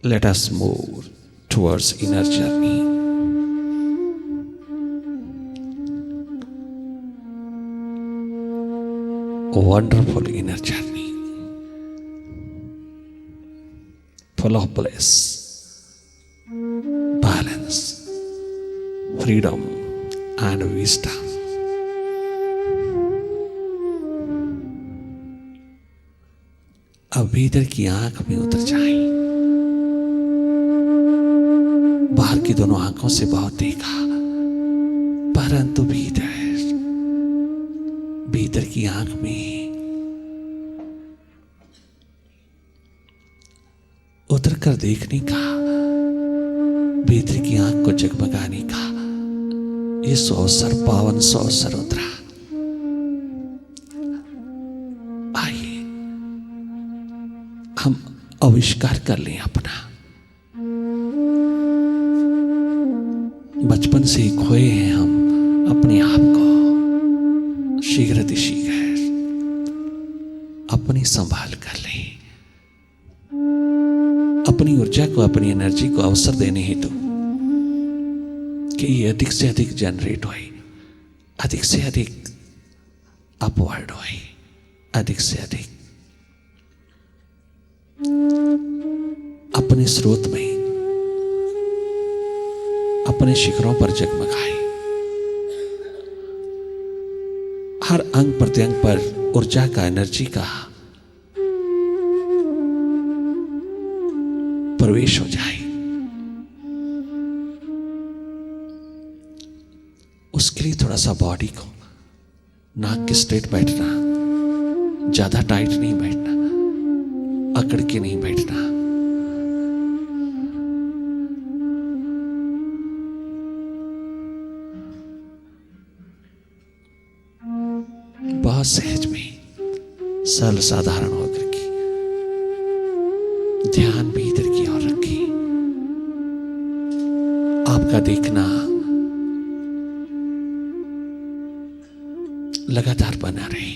Let us move towards inner journey. A wonderful inner journey, full of bliss, balance, freedom and wisdom. अब भीतर की आंख में उतर जाए। बाहर की दोनों आंखों से बहुत देखा, परंतु भीतर की आंख में उतर कर देखने का, भीतर की आंख को जगमगाने का ये अवसर, पावन अवसर उतरा। आइए हम आविष्कार कर लें अपना। बचपन से ही खोए हैं हम अपने आप को, शीघ्र अपनी संभाल कर लें। अपनी ऊर्जा को, अपनी एनर्जी को अवसर देने हेतु कि ये अधिक से अधिक जनरेट होए, अधिक से अधिक अपवर्ड होए, अधिक से अधिक अपने स्रोत में, अपने शिखरों पर जगमगाए। हर अंग प्रत्यंग पर ऊर्जा का, एनर्जी का प्रवेश हो जाए। उसके लिए थोड़ा सा बॉडी को नाक के स्ट्रेट बैठना, ज्यादा टाइट नहीं बैठना, अकड़ के नहीं बैठना। बहुत सहज में, सरल साधारण होकर के ध्यान भीतर की ओर रखें। आपका देखना लगातार बना रहे।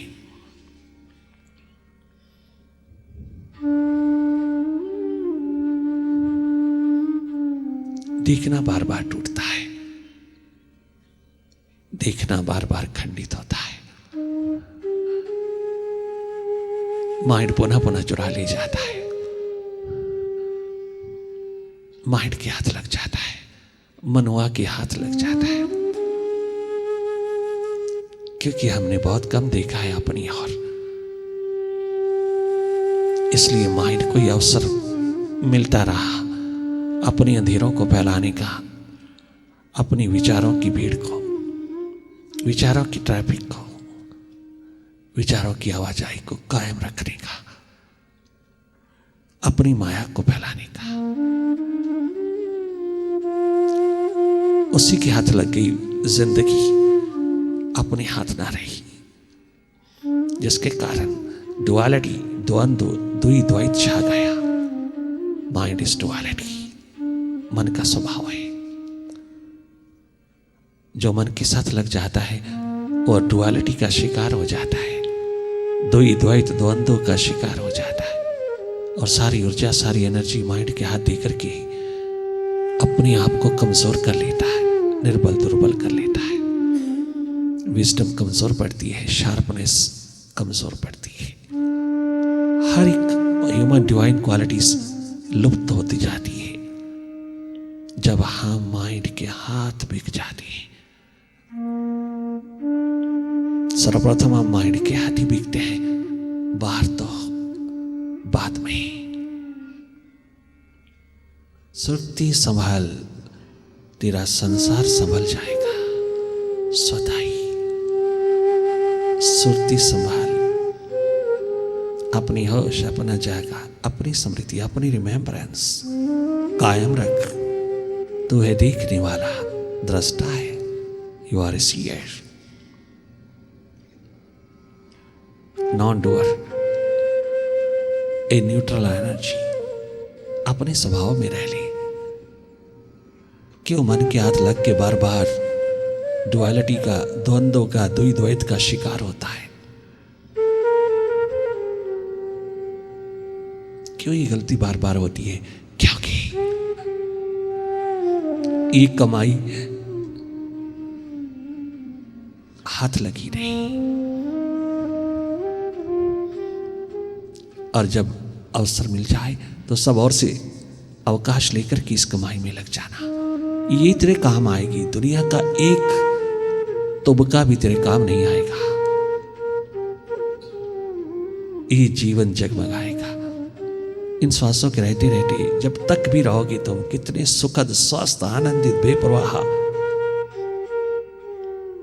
देखना बार बार टूटता है, देखना बार बार खंडित होता है। माइंड पुनः पुनः चुरा ले जाता है, माइंड के हाथ लग जाता है, मनुआ के हाथ लग जाता है, क्योंकि हमने बहुत कम देखा है अपनी ओर। इसलिए माइंड को यह अवसर मिलता रहा अपने अंधेरों को फैलाने का, अपनी विचारों की भीड़ को, विचारों की ट्रैफिक को, विचारों की आवाजाही को कायम रखने का, अपनी माया को फैलाने का। उसी के हाथ लग गई जिंदगी, अपने हाथ ना रही, जिसके कारण डुअलिटी, द्वंद्व, द्वैत छा गया। माइंड इज डुअलिटी, मन का स्वभाव है। जो मन के साथ लग जाता है और डुअलिटी का शिकार हो जाता है, द्वैत द्वंद्व का शिकार हो जाता है, और सारी ऊर्जा, सारी एनर्जी माइंड के हाथ देकर के अपने आप को कमजोर कर लेता है, निर्बल दुर्बल कर लेता है। विजडम कमजोर पड़ती है, शार्पनेस कमजोर पड़ती है, हर एक ह्यूमन डिवाइन क्वालिटीज लुप्त होती जाती है जब हम माइंड के हाथ बिक जाते हैं। सर्वप्रथम हम माइंड के हाथ ही बिकते हैं, बाहर तो बाद में। सुरती संभाल, तेरा संसार संभल जाएगा स्वतः ही। सुरती संभाल, अपनी होश, अपना जागा, अपनी स्मृति, अपनी रिमेम्बरेंस कायम रख। तू है देखने वाला, दृष्टा है। You are a seer, non doer, a neutral energy. अपने स्वभाव में रह ले। क्यों मन के हाथ लग के बार बार डुअलिटी का, द्वंद्व का, द्वैत का शिकार होता है? क्यों ये गलती बार बार होती है क्योंकि ये कमाई हाथ लगी नहीं। और जब अवसर मिल जाए तो सब और से अवकाश लेकर के इस कमाई में लग जाना। ये तेरे काम आएगी। दुनिया का एक तुबका भी तेरे काम नहीं आएगा। ये जीवन जगमगाएगा। इन श्वासों के रहते रहते जब तक भी रहोगे तुम कितने सुखद, स्वस्थ, आनंदित, बेपरवाह,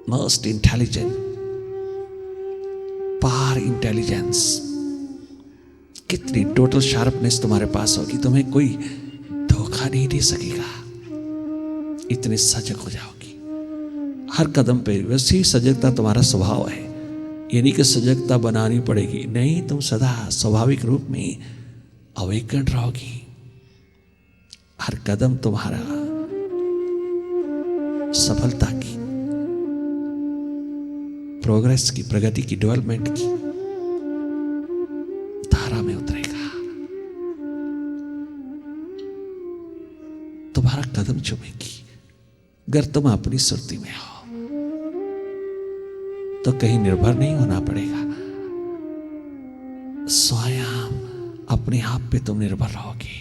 मोस्ट इंटेलिजेंट, पार इंटेलिजेंस, कितनी टोटल शार्पनेस तुम्हारे पास होगी। तुम्हें कोई धोखा नहीं दे सकेगा। इतने सजग हो जाओगी हर कदम पे। वैसी सजगता तुम्हारा स्वभाव है। ये नहीं कि सजगता बनानी पड़ेगी, नहीं, तुम सदा स्वाभाविक रूप में अवेकन रहोगी। हर कदम तुम्हारा सफलता की, प्रोग्रेस की, प्रगति की, डेवलपमेंट की धारा में उतरेगा। तुम्हारा कदम चुमेगी। अगर तुम अपनी सुरती में हो तो कहीं निर्भर नहीं होना पड़ेगा। स्वयं अपने आप पे तुम निर्भर रहोगे।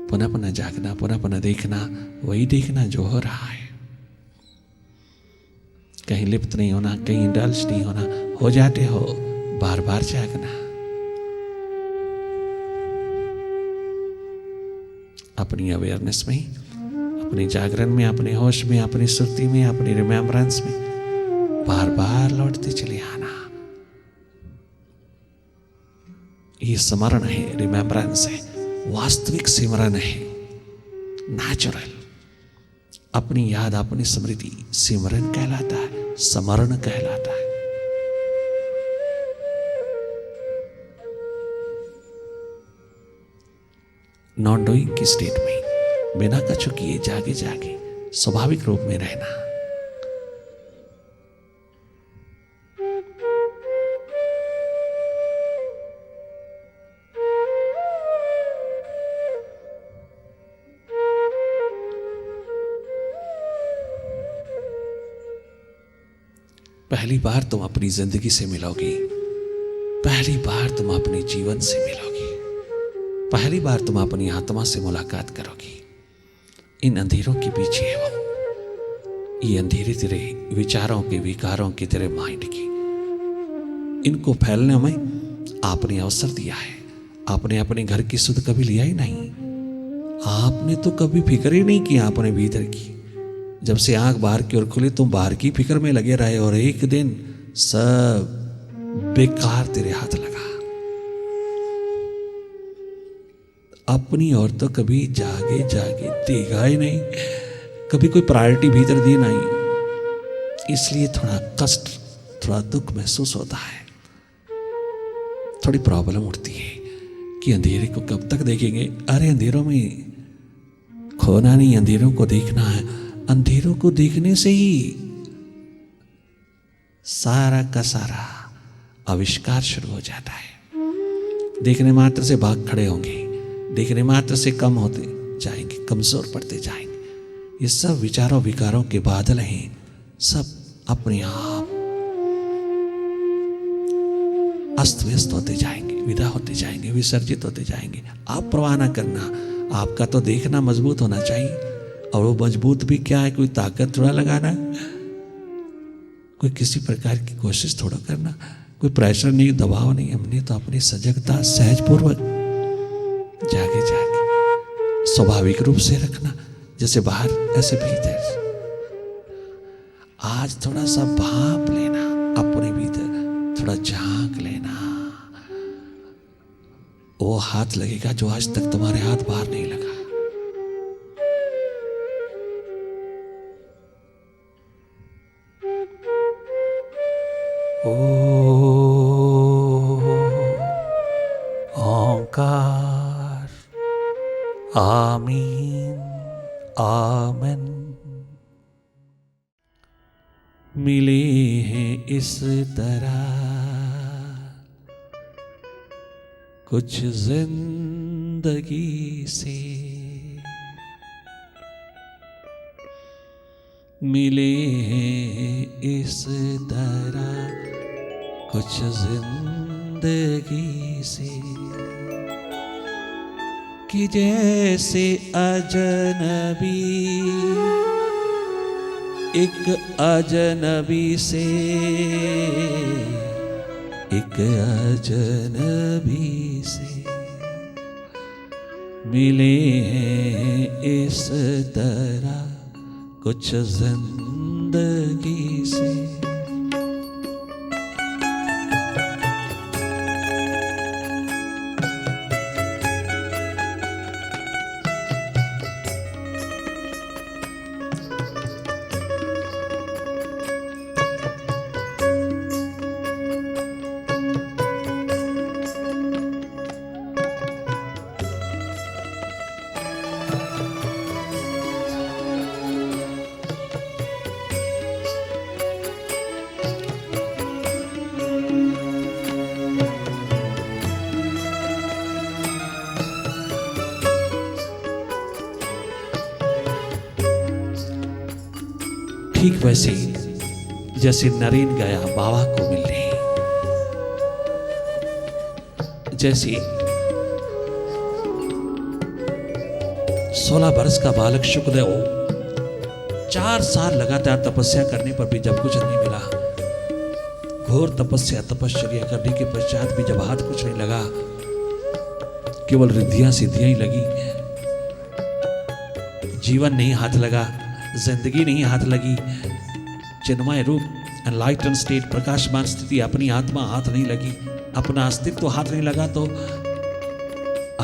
पुनः पुनः जागना, पुनः पुनः देखना, वही देखना जो हो रहा है। कहीं लिप्त नहीं होना, कहीं इंडल्ज नहीं होना। हो जाते हो, बार बार जागना। अपनी अवेयरनेस में, अपने जागरण में, अपने होश में, अपनी सुरती में, अपनी रिमेम्बरेंस में बार बार लौटते चले आना। ये स्मरण है, रिमेम्बरेंस है, वास्तविक सिमरन है, नेचुरल। अपनी याद, अपनी स्मृति सिमरन कहलाता है, स्मरण कहलाता है। नॉन डूइंग की स्टेट में बिना कछु किए जागे जागे स्वाभाविक रूप में रहना। पहली बार तुम अपनी जिंदगी से मिलोगे। पहली बार तुम अपने जीवन से मिलोगे। पहली बार तुम अपनी आत्मा से मुलाकात करोगी। इन अंधेरों के पीछे है वो। ये अंधेरे तेरे विचारों के, विकारों के, तेरे माइंड की, इनको फैलने में आपने अवसर दिया है। आपने अपने घर की सुध कभी लिया ही नहीं। आपने तो कभी फिक्र ही नहीं किया अपने भीतर की। जब से आंख बाहर की ओर खुली तुम बाहर की फिक्र में लगे रहे और एक दिन सब बेकार तेरे हाथ लगा। अपनी ओर तो कभी जागे जागे देखा ही नहीं, कभी कोई प्रायोरिटी भीतर दी नहीं। इसलिए थोड़ा कष्ट, थोड़ा दुख महसूस होता है। थोड़ी प्रॉब्लम उठती है कि अंधेरे को कब तक देखेंगे। अरे अंधेरों में खोना नहीं, अंधेरों को देखना है। अंधेरों को देखने से ही सारा का सारा आविष्कार शुरू हो जाता है। देखने मात्र से भाग खड़े होंगे, देखने मात्र से कम होते जाएंगे, कमजोर पड़ते जाएंगे। ये सब विचारों विकारों के बादल हैं। सब अपने आप अस्त व्यस्त होते जाएंगे, विदा होते जाएंगे, विसर्जित होते जाएंगे। आप परवाह ना करना। आपका तो देखना मजबूत होना चाहिए। और वो मजबूत भी क्या है, कोई ताकत थोड़ा लगाना, कोई किसी प्रकार की कोशिश थोड़ा करना, कोई प्रेशर नहीं, दबाव नहीं। हमने तो अपनी सजगता सहजपूर्वक जागे जागे स्वाभाविक रूप से रखना। जैसे बाहर ऐसे भीतर। आज थोड़ा सा भाप लेना, अपने भीतर थोड़ा झांक लेना। वो हाथ लगेगा जो आज तक तुम्हारे हाथ बाहर नहीं लगा। ओंकार, आमीन, आमन। मिले हैं इस तरह कुछ जिंदगी से मिले हैं इस तरह, कुछ जिंदगी से कि जैसे अजनबी एक अजनबी से, एक अजनबी से मिले हैं इस तरह, कुछ जिंदगी से। ठीक वैसे जैसे नरेन गया बाबा को मिलने, जैसे 16 वर्ष का बालक शुकदेव 4 साल लगातार तपस्या करने पर भी जब कुछ नहीं मिला, घोर तपस्या तपश्चर्या करने के पश्चात भी जब हाथ कुछ नहीं लगा, केवल रिद्धियां सिद्धियां ही लगी, जीवन नहीं हाथ लगा, जिंदगी नहीं हाथ लगी, चिन्मय रूप एनलाइटन स्टेट प्रकाशमान स्थिति अपनी आत्मा हाथ नहीं लगी, अपना अस्तित्व हाथ नहीं लगा, तो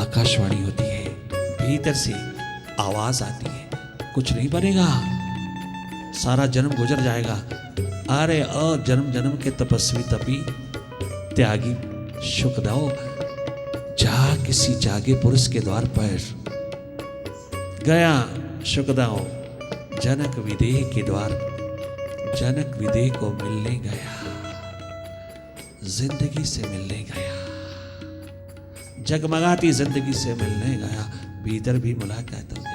आकाशवाणी होती है, भीतर से आवाज आती है, कुछ नहीं बनेगा, सारा जन्म गुजर जाएगा। अरे जन्म जन्म के तपस्वी तपी त्यागी शुकदेव, जा किसी जागे पुरुष के द्वार पर गया शुकदेव, जनक विदेह के द्वार, जनक विदेह को मिलने गया, जिंदगी से मिलने गया, जगमगाती जिंदगी से मिलने गया, भीतर भी मुलाकात हो गई,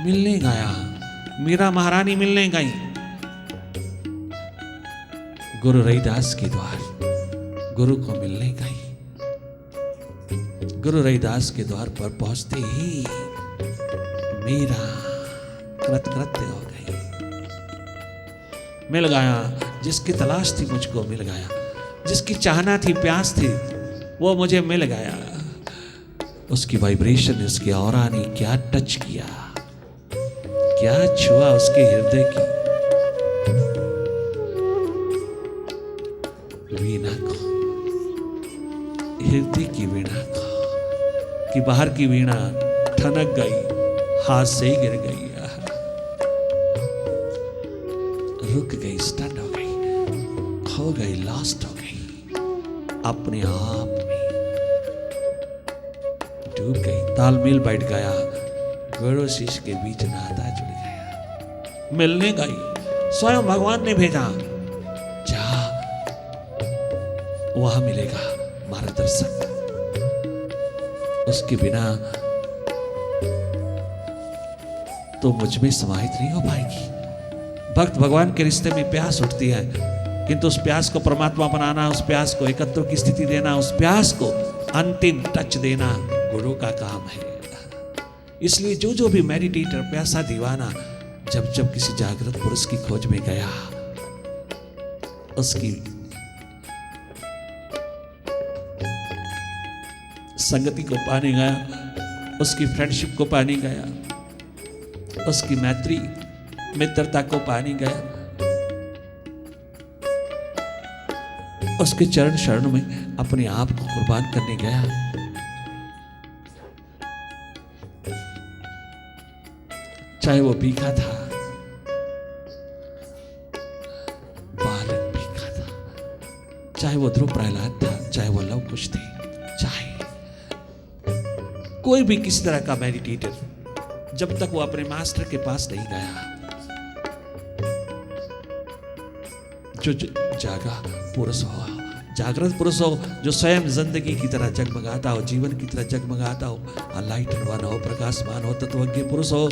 मिलने गया, मीरा महारानी मिलने गई गुरु रविदास के द्वार, गुरु को मिलने गई, गुरु रविदास के द्वार पर पहुंचते ही मीरा कृतकृत्य हो गई, मिल गया, जिसकी तलाश थी मुझको मिल गया, जिसकी चाहना थी प्यास थी वो मुझे मिल गया, उसकी वाइब्रेशन उसके ऑरा ने क्या टच किया, क्या छुआ उसके हृदय की वीणा को, हृदय की वीणा को, कि बाहर की वीणा ठनक गई, हाथ से ही गिर गई, रुक गई, स्टन हो गई, खो गई, लॉस्ट हो गई, अपने आप में डूब गई, तालमेल बैठ गया, गुरु शिष्य के बीच नाता जुड़ गया, मिलने गई, स्वयं भगवान ने भेजा, जा वहां मिलेगा मार्गदर्शक, उसके बिना तो मुझ में समाहित नहीं हो पाएगी। भक्त भगवान के रिश्ते में प्यास उठती है, किंतु उस प्यास को परमात्मा बनाना, उस प्यास को एकत्व की स्थिति देना, उस प्यास को अंतिम टच देना गुरु का काम है। इसलिए जो जो भी मेडिटेटर, प्यासा दीवाना जब जब किसी जागृत पुरुष की खोज में गया, उसकी संगति को पाने गया, उसकी फ्रेंडशिप को पाने गया, उसकी मैत्री मित्रता को पाने गया, उसके चरण शरण में अपने आप को कुर्बान करने गया। चाहे वो भीखा था, बालक भीखा था, चाहे वो ध्रुव प्रहलाद था, चाहे वो लव कुश थे, चाहे कोई भी किसी तरह का मेडिटेटर, जब तक वो अपने मास्टर के पास नहीं गया, जो जागा पुरुष हुआ, जागृत पुरुष हो जो स्वयं जिंदगी की तरह जगमगाता हो, जीवन की तरह जगमगाता हो, अनलाइटेड हो, प्रकाशमान हो, तत्वज्ञ पुरुष हो।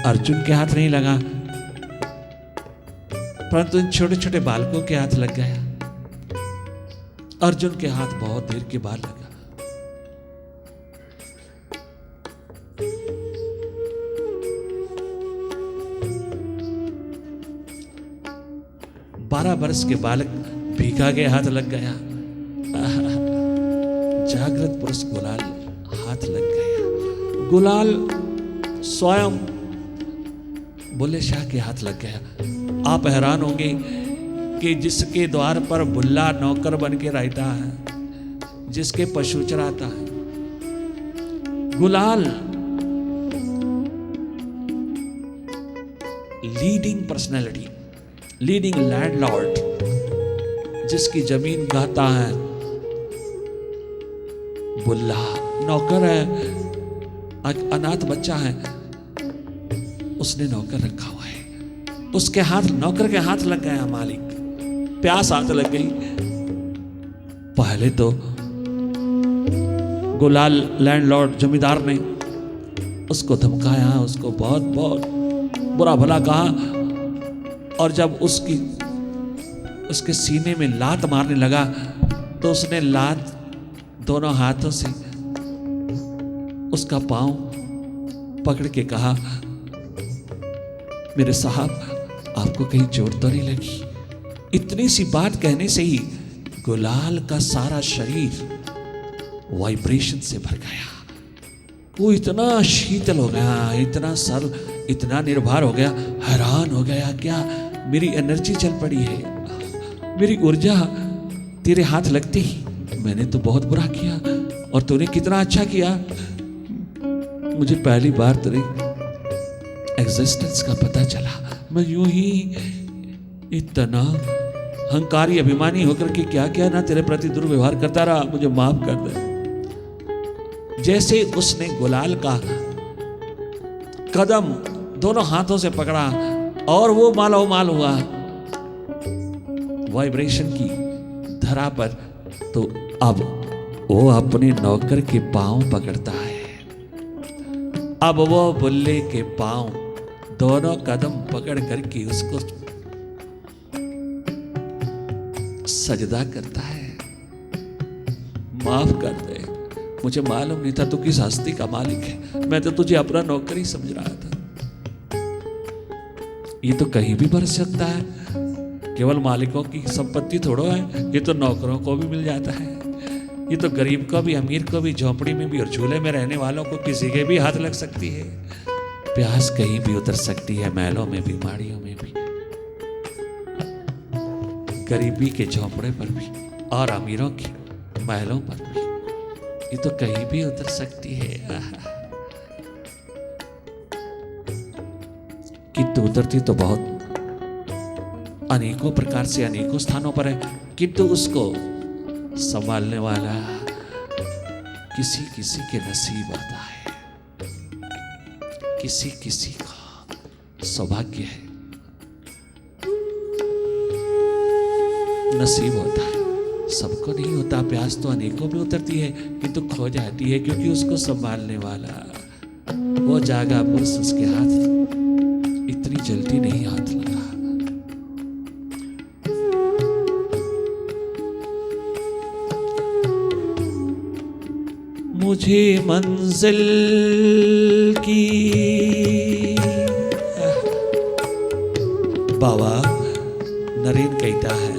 अर्जुन के हाथ नहीं लगा, परंतु इन छोटे छोटे बालकों के हाथ लग गया। अर्जुन के हाथ बहुत देर के बाद लगा। बारह वर्ष के बालक भीखा के हाथ लग गया। जागृत पुरुष गुलाल हाथ लग गया। गुलाल स्वयं बुल्ले शाह के हाथ लग गया। आप हैरान होंगे कि जिसके द्वार पर बुल्ला नौकर बन के रहता है, जिसके पशु चराता है, गुलाल लीडिंग पर्सनैलिटी, लीडिंग लैंडलॉर्ड, जिसकी जमीन गाता है, बुल्ला नौकर है, अनाथ बच्चा है, उसने नौकर रखा हुआ है। उसके हाथ, नौकर के हाथ लग गया मालिक, प्यास हाथ लग गई। पहले तो गुलाल लैंडलॉर्ड जमींदार ने उसको धमकाया, उसको बहुत बहुत बुरा भला कहा, और जब उसके सीने में लात मारने लगा तो उसने लात दोनों हाथों से उसका पांव पकड़ के कहा, मेरे साहब आपको कहीं चोट तो नहीं लगी? इतनी सी बात कहने से ही गुलाल का सारा शरीर वाइब्रेशन से भर गया। वो इतना शीतल हो गया, इतना सरल, इतना निर्भर हो गया, हैरान हो गया, क्या मेरी एनर्जी चल पड़ी है, मेरी ऊर्जा तेरे हाथ लगती ही। मैंने तो बहुत बुरा किया और तूने कितना अच्छा किया। मुझे पहली बार तेरी एग्जिस्टेंस का पता चला। मैं यूं ही इतना अहंकारी अभिमानी होकर के क्या क्या ना तेरे प्रति दुर्व्यवहार करता रहा, मुझे माफ कर दे। जैसे उसने गुलाल का कदम दोनों हाथों से पकड़ा और वो मालो माल हुआ वाइब्रेशन की धरा पर, तो अब वो अपने नौकर के पांव पकड़ता है। अब वो बुल्ले के पांव दोनों कदम पकड़ करके उसको सजदा करता है। माफ कर दे, मुझे मालूम नहीं था तू किस हस्ती का मालिक है, मैं तो तुझे अपना नौकर ही समझ रहा था। ये तो कहीं भी बरस सकता है, केवल मालिकों की संपत्ति थोड़ो है, ये तो नौकरों को भी मिल जाता है। ये तो गरीब को भी, अमीर को भी, झोपड़ी में भी और झूले में रहने वालों को किसी के भी हाथ लग सकती है। प्यास कहीं भी उतर सकती है, महलों में भी, पहाड़ियों में भी, गरीबी के झोपड़े पर भी और अमीरों के महलों पर भी, ये तो कहीं भी उतर सकती है। किंतु उतरती तो बहुत अनेकों प्रकार से अनेकों स्थानों पर है, किंतु उसको संभालने वाला किसी किसी के नसीब आता है, किसी किसी का सौभाग्य है, नसीब होता है, सबको नहीं होता। प्यास तो अनेकों में उतरती है किंतु खो जाती है, क्योंकि उसको संभालने वाला वो जागा पुरुष, उसके हाथ इतनी जल्दी नहीं हाथ लगा। मुझे मंजिल की, बाबा नरेन कहता है,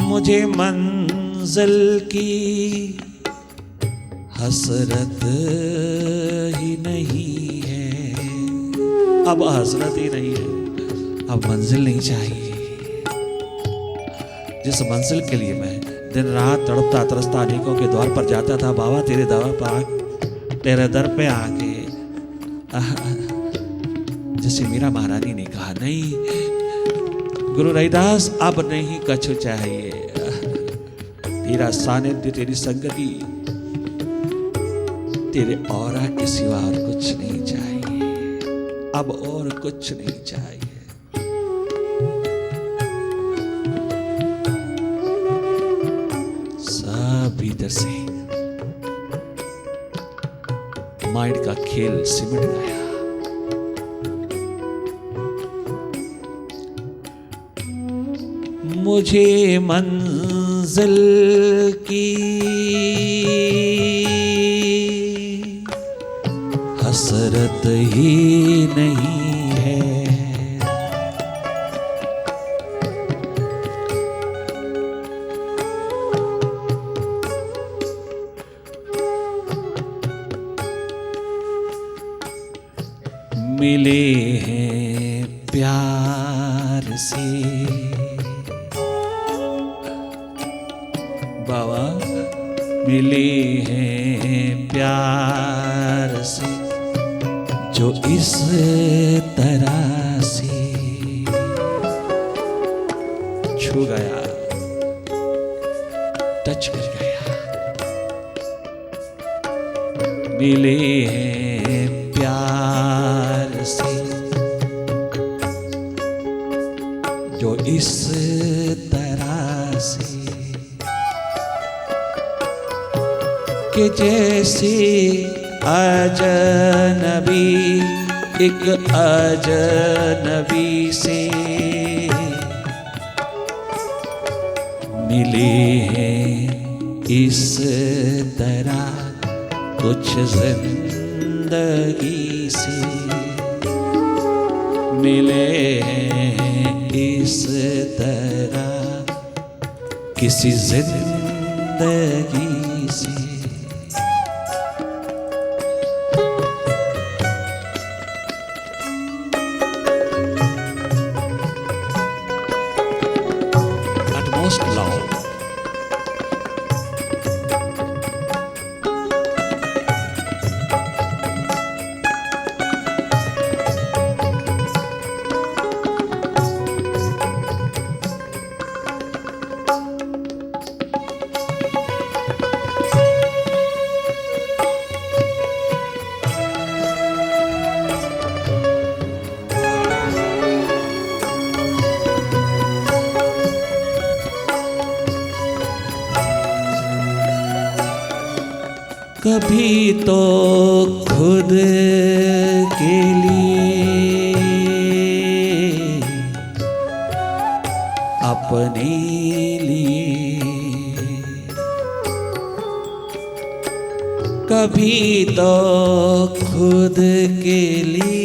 मुझे मंजिल की हसरत ही नहीं है। अब हसरत ही नहीं है, अब मंजिल नहीं चाहिए। जिस मंजिल के लिए मैं दिन रात तड़पता तरसता अनेकों के द्वार पर जाता था, बाबा तेरे द्वार पर, तेरे दर पे आके, जैसे मीरा महारानी ने कहा, नहीं गुरु रविदास अब नहीं कछु चाहिए, तेरा सानिध्य, तेरी संगति, तेरे औरा के सिवा और कुछ नहीं चाहिए, अब और कुछ नहीं चाहिए। माइंड का खेल सिमट गया। मुझे मंजिल की हसरत ही नहीं है, मिले हैं प्यार से बाबा, मिले हैं प्यार से जो इस तरह से छू गया, टच कर गया। मिले हैं प्यार से जो इस तरह से कि जैसे अजनबी एक अजनबी से मिले हैं इस तरह कुछ जिंदगी से, मिले हैं इस तरह किसी जिंदगी से। Utmost love, कभी तो खुद के लिए अपने लिए, कभी तो खुद के लिए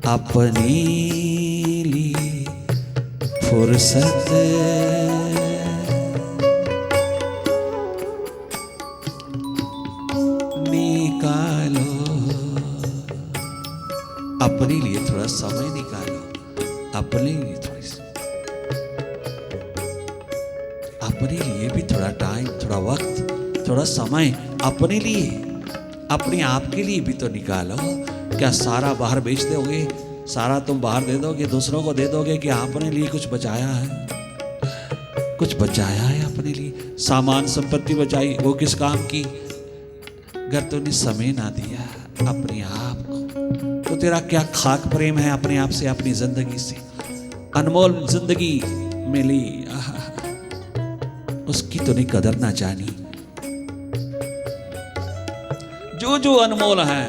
अपने लिए फुर्सत निकालो, अपने लिए थोड़ा समय निकालो, अपने लिए अपने लिए भी थोड़ा टाइम, थोड़ा वक्त, थोड़ा समय अपने लिए, अपने आप के लिए भी तो निकालो। क्या सारा बाहर बेच दोगे, सारा तुम बाहर दे दोगे, दूसरों को दे दोगे? कि अपने लिए कुछ बचाया है? कुछ बचाया है अपने लिए? सामान संपत्ति बचाई, वो किस काम की? अगर तूने समय ना दिया अपने आप को, तो तेरा क्या खाक प्रेम है अपने आप से, अपनी जिंदगी से? अनमोल जिंदगी मिली, उसकी तूने कदर ना जानी। जो जो अनमोल है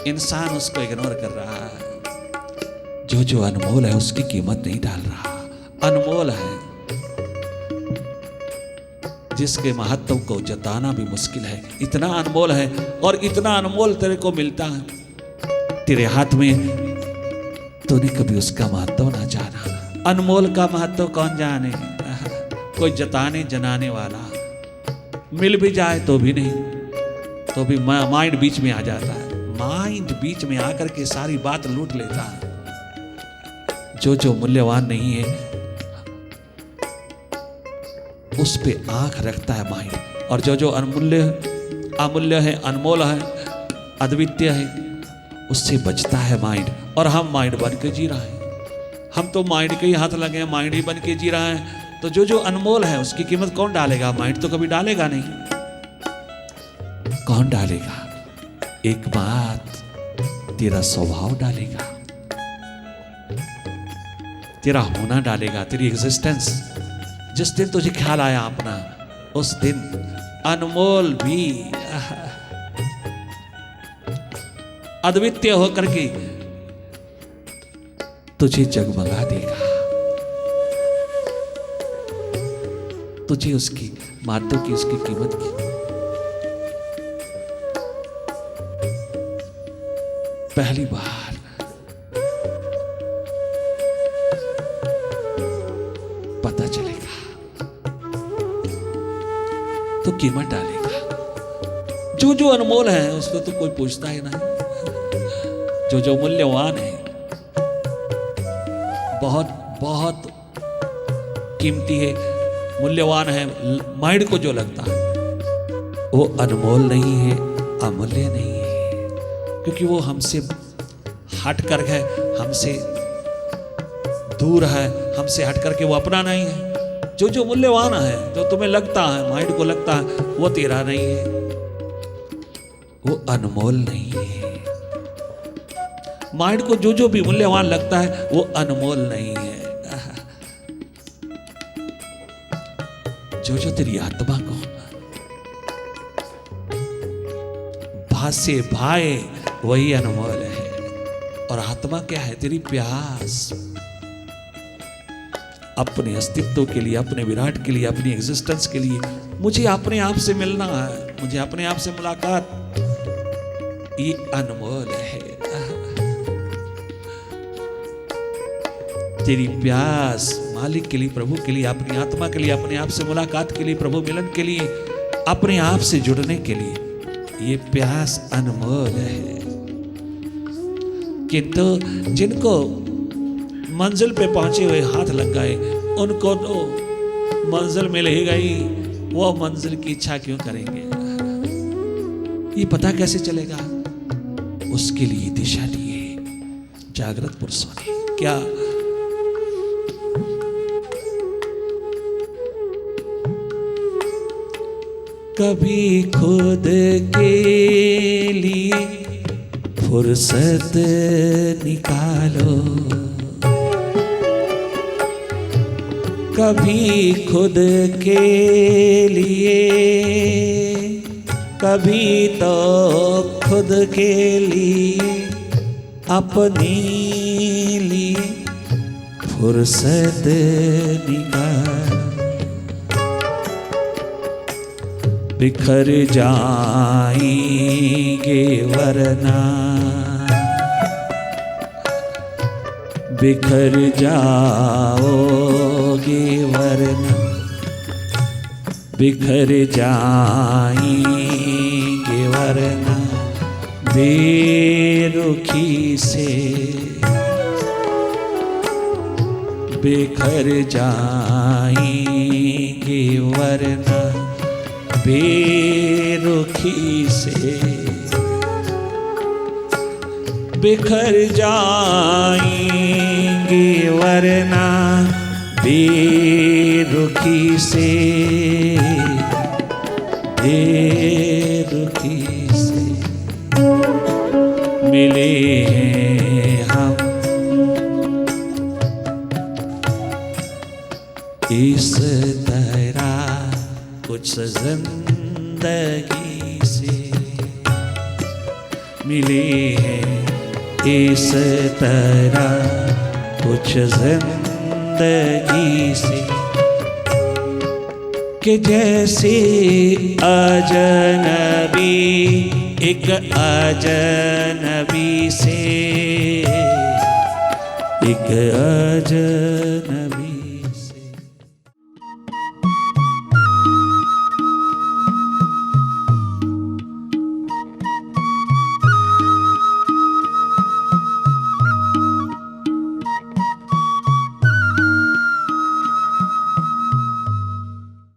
इंसान उसको इग्नोर कर रहा है, जो जो अनमोल है उसकी कीमत नहीं डाल रहा। अनमोल है जिसके महत्व को जताना भी मुश्किल है, इतना अनमोल है। और इतना अनमोल तेरे को मिलता है तेरे हाथ में, तूने कभी उसका महत्व ना जाना। अनमोल का महत्व कौन जाने? कोई जताने जनाने वाला मिल भी जाए तो भी नहीं, तो भी माइंड बीच में आ जाता है। माइंड बीच में आकर के सारी बात लूट लेता है। जो जो मूल्यवान नहीं है उस पे आंख रखता है माइंड, और जो जो अमूल्य है, अनमोल है, अद्वितीय है, उससे बचता है माइंड। और हम माइंड बन के जी रहे हैं, हम तो माइंड के ही हाथ लगे हैं, माइंड ही बन के जी रहा है। तो जो जो अनमोल है उसकी कीमत कौन डालेगा? माइंड तो कभी डालेगा नहीं। कौन डालेगा? एक बात, तेरा स्वभाव डालेगा, तेरा होना डालेगा, तेरी एग्जिस्टेंस। जिस दिन तुझे ख्याल आया अपना, उस दिन अनमोल भी अद्वितीय होकर के तुझे जगमगा देगा, तुझे उसकी मातों की, उसकी कीमत की पहली बार पता चलेगा तो कीमत डालेगा। जो जो अनमोल है उसको तो कोई पूछता ही नहीं, जो जो मूल्यवान है, बहुत बहुत कीमती है, मूल्यवान है, माइंड को जो लगता है वो अनमोल नहीं है, अमूल्य नहीं है, क्योंकि वो हमसे हट कर है, हमसे दूर है, हमसे हट करके वो अपना नहीं है। जो जो मूल्यवान है, जो तुम्हें लगता है, माइंड को लगता है, वो तेरा नहीं है, वो अनमोल नहीं है। माइंड को जो जो भी मूल्यवान लगता है वो अनमोल नहीं है। जो जो तेरी आत्मा को भासे भाए वही अनमोल है। और आत्मा क्या है? तेरी प्यास अपने अस्तित्व के लिए, अपने विराट के लिए, अपनी एग्जिस्टेंस के लिए। मुझे अपने आप से मिलना है, मुझे अपने आप से मुलाकात, ये अनमोल है। तेरी प्यास मालिक के लिए, प्रभु के लिए, अपनी आत्मा के लिए, अपने आप से मुलाकात के लिए, प्रभु मिलन के लिए, अपने आप से जुड़ने के लिए, ये प्यास अनमोल है। किंतु जिनको मंजिल पे पहुंचे हुए हाथ लग गए, उनको तो मंजिल मिल ही गई, वो मंजिल की इच्छा क्यों करेंगे? ये पता कैसे चलेगा? उसके लिए दिशा लिए जागृत पुरुषों ने। क्या कभी खुद के लिए फुर्सत निकालो, कभी खुद के लिए, कभी तो खुद के लिए, अपने लिए फुर्सत निकालो। बिखर जाएंगे वरना, बिखर जाओगे वरना, बिखर जाएंगे वरना बेरुखी से, बिखर जाएंगे वरना बेरुखी से, बिखर जाएंगे वरना बेरुखी से, बेरुखी से मिले हैं हम इस तरह कुछ जिंदगी से, मिले हैं इस तरह कुछ जिंदगी से, कि जैसे अजनबी एक अजनबी से, एक अजनबी